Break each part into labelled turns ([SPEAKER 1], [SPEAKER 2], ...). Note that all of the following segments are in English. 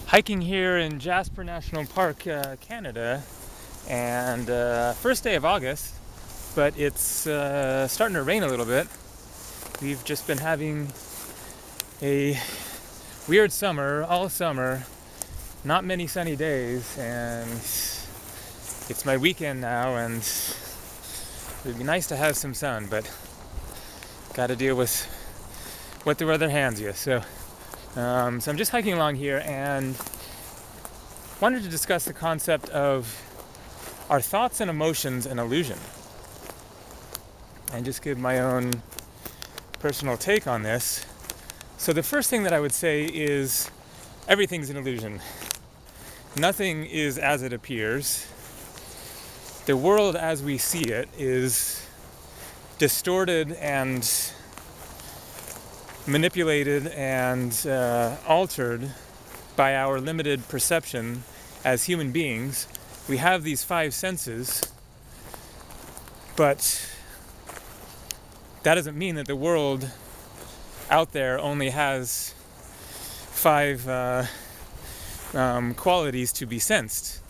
[SPEAKER 1] hiking here in Jasper National Park, Canada, and first day of August, but it's starting to rain a little bit. We've just been having a weird summer, all summer, not many sunny days, and it's my weekend now, and it would be nice to have some sun, but got to deal with what the weather hands you. So I'm just hiking along here and wanted to discuss the concept of our thoughts and emotions an illusion, and just give my own personal take on this. So the first thing that I would say is everything's an illusion. Nothing is as it appears. The world as we see it is distorted and manipulated and altered by our limited perception as human beings. We have these five senses, but that doesn't mean that the world out there only has five qualities to be sensed.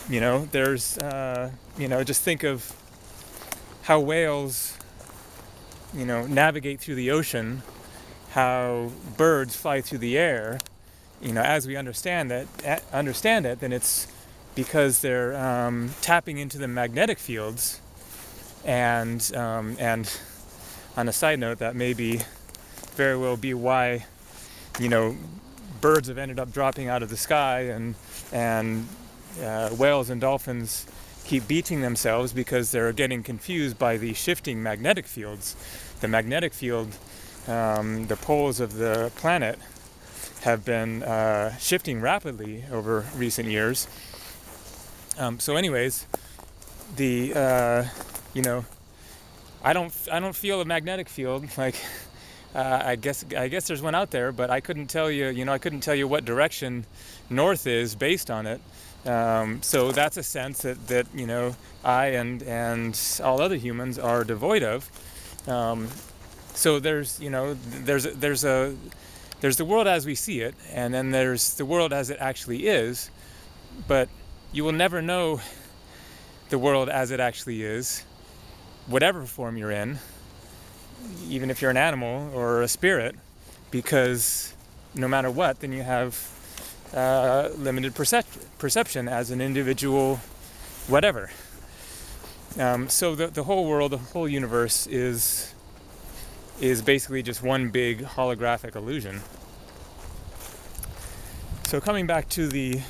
[SPEAKER 1] There's just think of how whales navigate through the ocean, how birds fly through the air. As we understand it, then it's because they're tapping into the magnetic fields, and on a side note, that may be very well be why birds have ended up dropping out of the sky, and whales and dolphins keep beaching themselves because they're getting confused by the shifting magnetic fields. The magnetic field, the poles of the planet have been shifting rapidly over recent years. So anyways, I don't feel a magnetic field. Like I guess there's one out there, but I couldn't tell you what direction north is based on it. So that's a sense that I and all other humans are devoid of. So there's the world as we see it, and then there's the world as it actually is. But you will never know the world as it actually is, whatever form you're in, even if you're an animal or a spirit, because no matter what, then you have limited perception as an individual, whatever. So the whole world, the whole universe is basically just one big holographic illusion. So coming back to the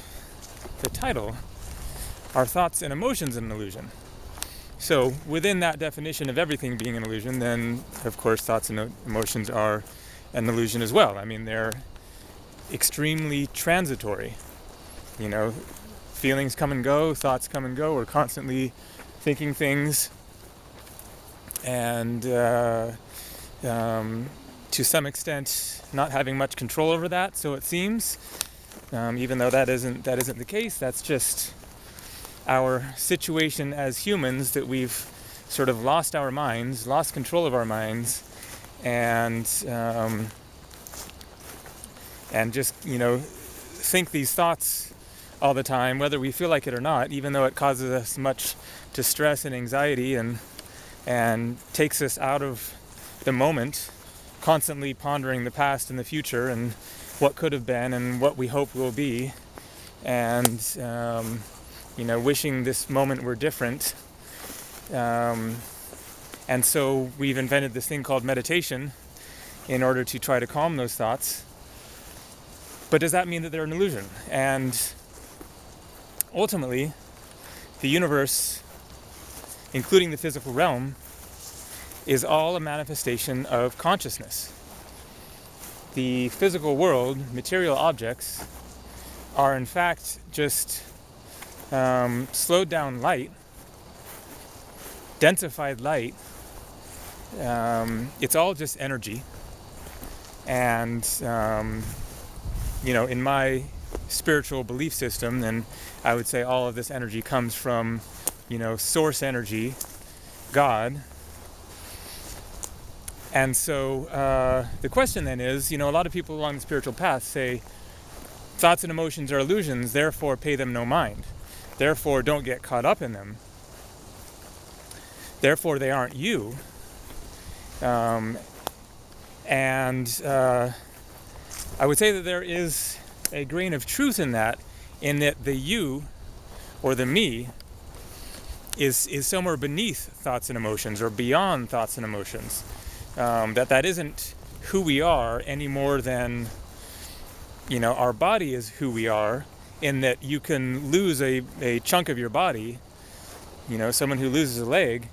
[SPEAKER 1] title, our thoughts and emotions an illusion. So within that definition of everything being an illusion, then of course thoughts and emotions are an illusion as well. I mean, they're extremely transitory. Feelings come and go, thoughts come and go. We're constantly thinking things, and to some extent not having much control over that, so it seems, even though that isn't the case. That's just our situation as humans, that we've sort of lost our minds, lost control of our minds, and just think these thoughts all the time, whether we feel like it or not, even though it causes us much distress and anxiety, and takes us out of the moment, constantly pondering the past and the future and what could have been and what we hope will be, and wishing this moment were different. And so we've invented this thing called meditation in order to try to calm those thoughts. But does that mean that they're an illusion? And ultimately, the universe, including the physical realm, is all a manifestation of consciousness. The physical world, material objects, are in fact just slowed down light, densified light. It's all just energy. And in my spiritual belief system, then I would say all of this energy comes from source energy, God. And so the question then is, a lot of people along the spiritual path say, thoughts and emotions are illusions, therefore pay them no mind. Therefore don't get caught up in them. Therefore they aren't you. I would say that there is a grain of truth in that the you, or the me, is somewhere beneath thoughts and emotions, or beyond thoughts and emotions. That isn't who we are any more than, our body is who we are, in that you can lose a chunk of your body, someone who loses a leg,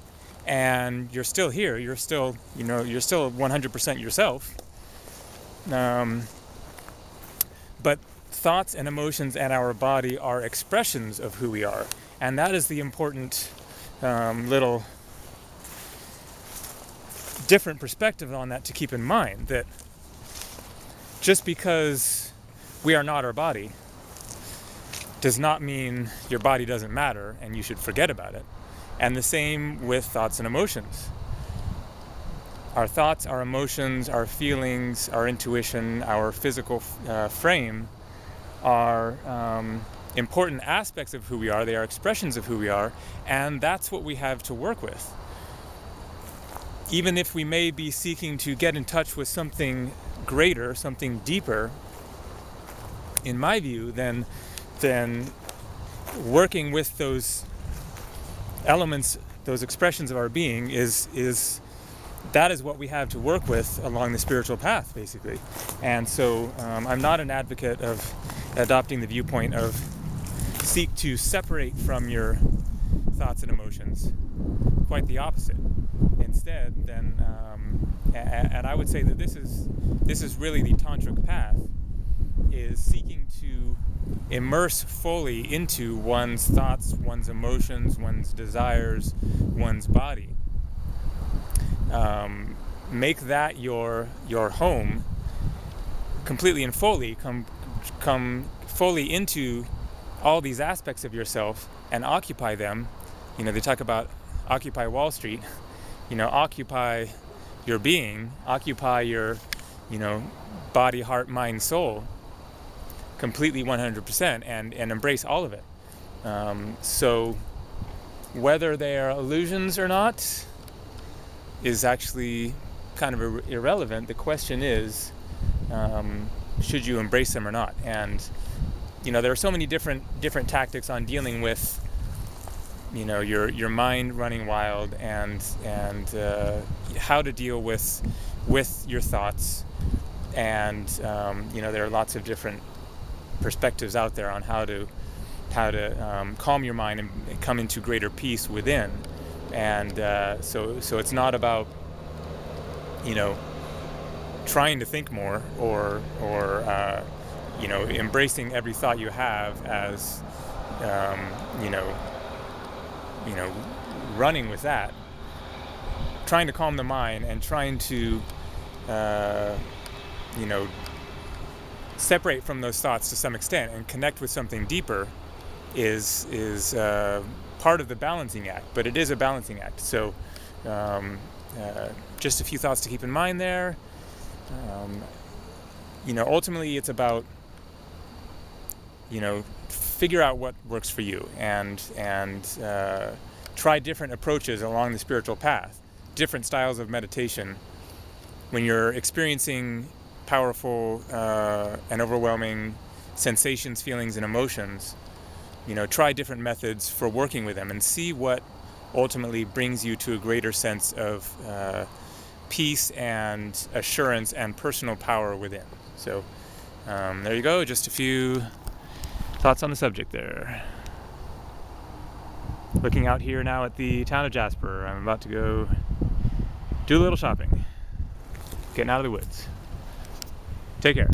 [SPEAKER 1] and you're still here, you're still 100% yourself. But thoughts and emotions and our body are expressions of who we are. And that is the important little different perspective on that to keep in mind, that just because we are not our body does not mean your body doesn't matter and you should forget about it. And the same with thoughts and emotions. Our thoughts, our emotions, our feelings, our intuition, our physical frame are important aspects of who we are. They are expressions of who we are, and that's what we have to work with. Even if we may be seeking to get in touch with something greater, something deeper, in my view, then working with those elements, those expressions of our being that is what we have to work with along the spiritual path, basically. And so I'm not an advocate of adopting the viewpoint of seek to separate from your thoughts and emotions. Quite the opposite. Instead, then, and I would say that this is really the tantric path, is seeking to immerse fully into one's thoughts, one's emotions, one's desires, one's body. Make that your home, completely and fully. Come fully into all these aspects of yourself and occupy them. They talk about occupy Wall Street. Occupy your being, occupy your, body, heart, mind, soul, completely 100%, and embrace all of it. So whether they are illusions or not is actually kind of irrelevant. The question is, should you embrace them or not? And there are so many different tactics on dealing with your mind running wild, and how to deal with your thoughts, and there are lots of different perspectives out there on how to calm your mind and come into greater peace within. And so it's not about trying to think more or embracing every thought you have as running with that. Trying to calm the mind and trying to separate from those thoughts to some extent and connect with something deeper is part of the balancing act, but it is a balancing act. So just a few thoughts to keep in mind there. Ultimately it's about figure out what works for you, and try different approaches along the spiritual path, different styles of meditation. When you're experiencing powerful and overwhelming sensations, feelings, and emotions, try different methods for working with them and see what ultimately brings you to a greater sense of peace and assurance and personal power within. So there you go, just a few thoughts on the subject there. Looking out here now at the town of Jasper. I'm about to go do a little shopping, getting out of the woods. Take care.